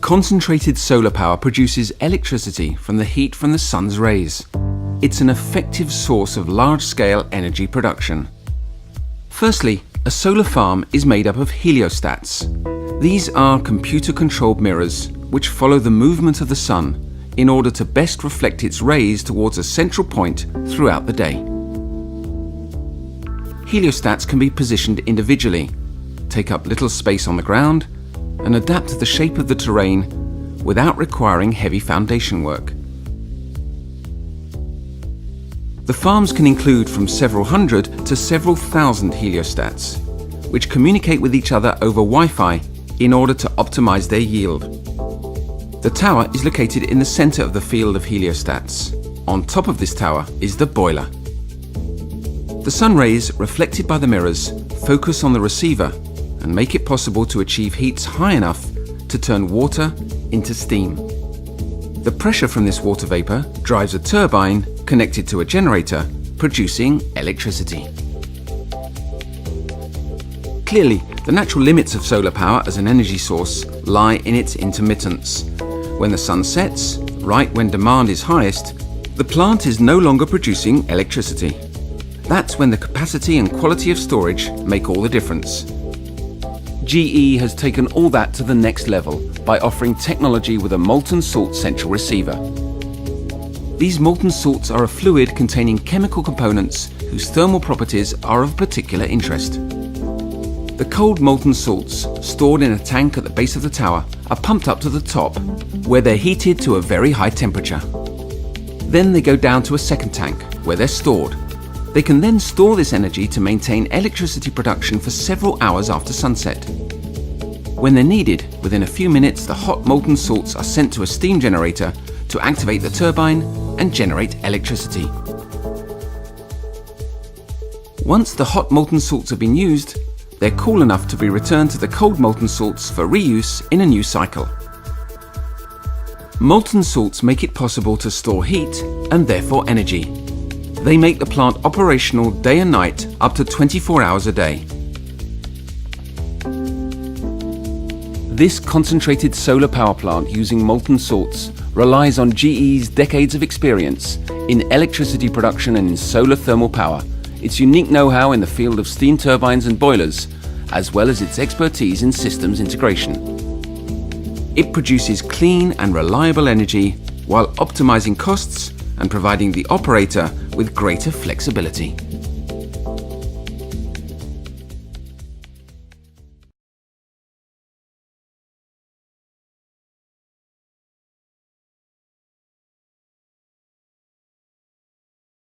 Concentrated solar power produces electricity from the heat from the sun's rays. It's an effective source of large-scale energy production. Firstly, a solar farm is made up of heliostats. These are computer-controlled mirrors which follow the movement of the sun in order to best reflect its rays towards a central point throughout the day. Heliostats can be positioned individually, take up little space on the ground, and adapt to the shape of the terrain without requiring heavy foundation work. The farms can include from several hundred to several thousand heliostats, which communicate with each other over Wi-Fi in order to optimize their yield. The tower is located in the center of the field of heliostats. On top of this tower is the boiler. The sun rays reflected by the mirrors focus on the receiver and make it possible to achieve heats high enough to turn water into steam. The pressure from this water vapor drives a turbine connected to a generator, producing electricity. Clearly, the natural limits of solar power as an energy source lie in its intermittence. When the sun sets, right when demand is highest, the plant is no longer producing electricity. That's when the capacity and quality of storage make all the difference. GE has taken all that to the next level by offering technology with a molten salt central receiver. These molten salts are a fluid containing chemical components whose thermal properties are of particular interest. The cold molten salts, stored in a tank at the base of the tower, are pumped up to the top, where they're heated to a very high temperature. Then they go down to a second tank, where they're stored. They can then store this energy to maintain electricity production for several hours after sunset. When they're needed, within a few minutes the hot molten salts are sent to a steam generator to activate the turbine and generate electricity. Once the hot molten salts have been used, they're cool enough to be returned to the cold molten salts for reuse in a new cycle. Molten salts make it possible to store heat and therefore energy. They make the plant operational day and night up to 24 hours a day. This concentrated solar power plant using molten salts relies on GE's decades of experience in electricity production and in solar thermal power, its unique know-how in the field of steam turbines and boilers, as well as its expertise in systems integration. It produces clean and reliable energy while optimizing costs and providing the operator with greater flexibility.